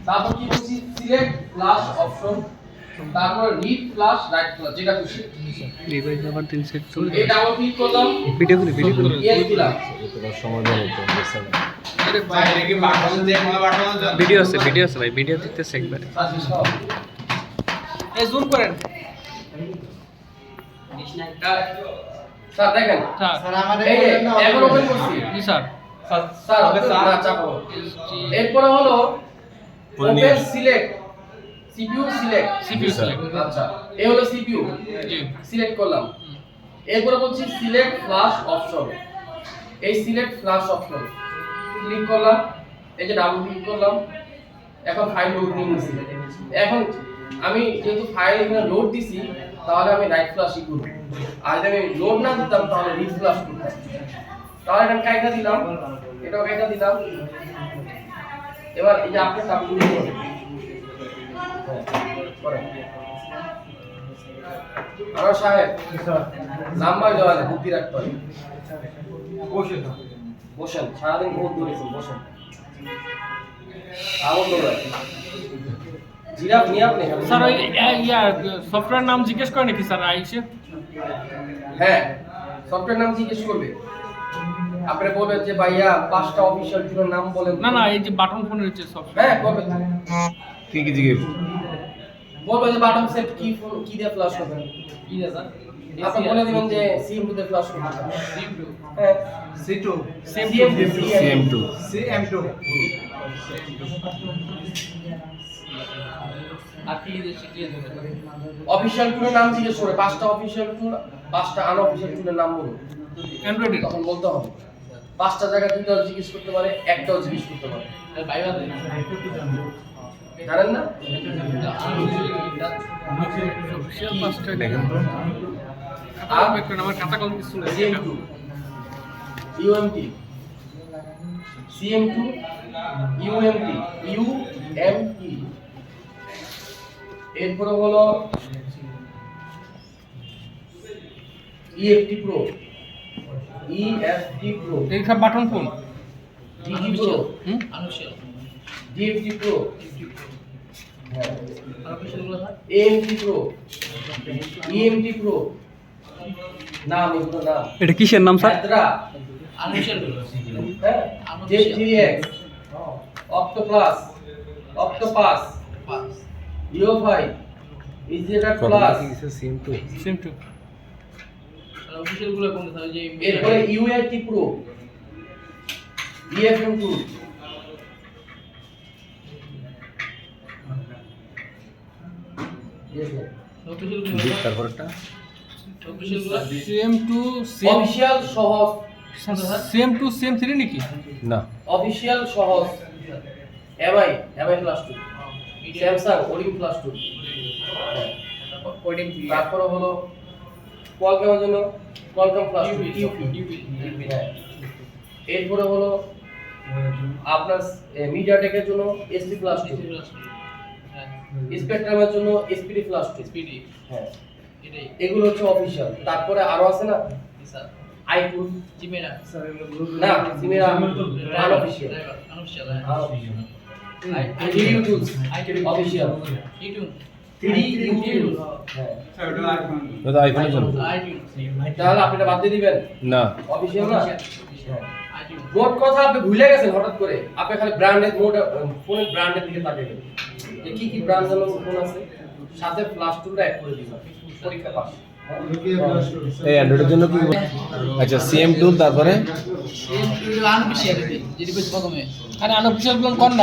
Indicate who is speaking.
Speaker 1: তারপর কি বলছি সিলেক্ট প্লাস অপশন, তারপর রিড প্লাস রাইট প্লাস যেটা খুশি
Speaker 2: রিভাইজ আবার 3 সেট চলে
Speaker 1: এই ডাবল ক্লিক করলাম,
Speaker 2: ভিডিও করে
Speaker 1: ইয়েস দিলাম।
Speaker 3: সমাধান হতো
Speaker 1: আরে ভাই এটাকে বাটন দিয়ে কোন বাটন
Speaker 2: ভিডিও আছে ভাই ভিডিও দিতেছে একবারে
Speaker 1: এই জুম করেন স্যার দেখেন
Speaker 4: স্যার আমাদের
Speaker 1: এই এখন ওপেন করছি
Speaker 2: জি স্যার
Speaker 1: স্যার না চাপো এরপর হলো ওপেন সিলেক্ট সিপিইউ সিলেক্ট আচ্ছা এই হলো সিপিইউ
Speaker 2: জি
Speaker 1: সিলেক্ট করলাম। এরপর বলছি সিলেক্ট ফ্ল্যাশ অপশন, এই সিলেক্ট ফ্ল্যাশ অপশন ক্লিক করলাম, এই যে ডাবল ক্লিক করলাম, এখন ফাইল লোড নিয়ে নিছি। এখন আমি যেহেতু ফাইল এখানে লোড দিছি তাহলে আমি রাইট ফ্ল্যাশই করব, আর যদি আমি লোড না দিতাম তাহলে রিড ফ্ল্যাশ করতাম। তাহলে এটা কাইটা দিলাম, এটাও কাইটা দিলাম। এবার এই যে আপনি সাবমিট করুন করেন। আর সাহেব নাম্বার দেওয়া আছে, বুদ্ধি রাখতে হবে। বসেন সারাদিন বহুত দৌড়েছেন, বসেন। আগুন দৌড়ায় জিরাফ নিয়ে আপনি
Speaker 2: স্যার ওই সফটওয়্যার নাম জিজ্ঞেস করে নাকি স্যার আইসে?
Speaker 1: হ্যাঁ সফটওয়্যার নাম জিজ্ঞেস করবে, আপনি বলবেন যে ভাইয়া 5টা অফিশিয়াল টুলের নাম বলেন।
Speaker 2: না না এই যে বাটন ফোনের হচ্ছে সফটওয়্যার
Speaker 1: হ্যাঁ করবে তো।
Speaker 3: কি কি জিজ্ঞেস
Speaker 1: বলবে যে বাটন সেট কি ফোন কি দিয়ে ফ্ল্যাশ করবেন, কি দিয়ে স্যার আপনি বলে দিবেন যে সিএম2 দিয়ে ফ্ল্যাশ করবেন। সিএম2 হ্যাঁ
Speaker 4: C2
Speaker 3: CM2
Speaker 4: CM2
Speaker 2: আর কি শিখিয়ে দেবেন?
Speaker 1: অফিশিয়াল টুলের নাম জিজ্ঞেস করে, 5টা অফিশিয়াল টুল 5টা আনঅফিশিয়াল টুলের নাম বলুন।
Speaker 2: অ্যান্ড্রয়েড
Speaker 1: তখন বলতে হবে 5টা জায়গায় 2টাও জিজ্ঞেস করতে পারে, একটাও জিজ্ঞেস করতে পারে।
Speaker 2: আর বাইবা দেন
Speaker 1: জানেন না?
Speaker 2: অফিশিয়াল পাঁচটা
Speaker 3: দেখেন তো
Speaker 2: আর দেখুন আমার খাতা কলম কিছু নেই।
Speaker 1: CM2 UMT CM2 UMT এরপরে হলো EFT Pro
Speaker 2: এই সব button phone
Speaker 1: DG Pro
Speaker 2: unofficial
Speaker 1: DFT Pro
Speaker 2: unofficial গুলো sir
Speaker 1: AMT Pro EMT Pro নাম এগুলো নাম
Speaker 2: এটা কিসের নাম স্যার?
Speaker 1: Hadra
Speaker 2: আনঅফিশিয়াল গুলো
Speaker 1: হ্যাঁ Z3X Octoplus Octopus EO5 EasyJet Plus
Speaker 3: CM2
Speaker 2: same to আর অফিশিয়াল গুলো কোন স্যার যে
Speaker 1: এরপরে UAT Pro EFM2
Speaker 2: অফিশিয়াল গুলো
Speaker 3: তারপরটা
Speaker 2: অফিশিয়াল গুলো সেম টু
Speaker 1: অফিশিয়াল সহজ
Speaker 2: সেম টু সেম 3 নাকি?
Speaker 3: না
Speaker 1: অফিশিয়াল সহজ MI প্লাস 2 স্যামসাং ওডিম প্লাস 2 ওডিম তারপরে হলো কোয়ালকমের জন্য কোয়ালকম প্লাস 2 ইউপি হ্যাঁ এরপরে হলো আপনার মিডিয়াটেকের জন্য এসপি প্লাস 2 স্পেকট্রামের জন্য এসপিডি প্লাস 2
Speaker 2: স্পিডি
Speaker 1: হ্যাঁ
Speaker 2: এটাই
Speaker 1: এগুলো হচ্ছে অফিশিয়াল। তারপরে আরো আছে না
Speaker 2: স্যার
Speaker 1: আই2
Speaker 2: জিমেরা
Speaker 1: না সিমেরা unofficial
Speaker 2: unofficial
Speaker 1: three tools official
Speaker 2: YouTube
Speaker 1: 3 YouTube হ্যাঁ
Speaker 3: দাদা আইফোনের জন্য
Speaker 1: তাহলে আপনি এটা বাদ দিয়ে দিবেন
Speaker 3: না
Speaker 1: অফিশিয়াল না মোট কথা আপনি ভুলে গেছেন হঠাৎ করে, আপনি খালি ব্র্যান্ডের মোট ফোনের ব্র্যান্ডের দিকে তাকাবেন যে কি কি ব্র্যান্ড যেন ফোন আছে, সাথে প্লাস 2টা অ্যাড করে দিবেন, পরীক্ষা পাস।
Speaker 3: এই অ্যান্ড্রয়েডের জন্য কি আচ্ছা CM2 তারপরে
Speaker 2: আনঅফিশিয়াল যেটি প্রথমে আরে আনঅফিশিয়াল গুলো কোন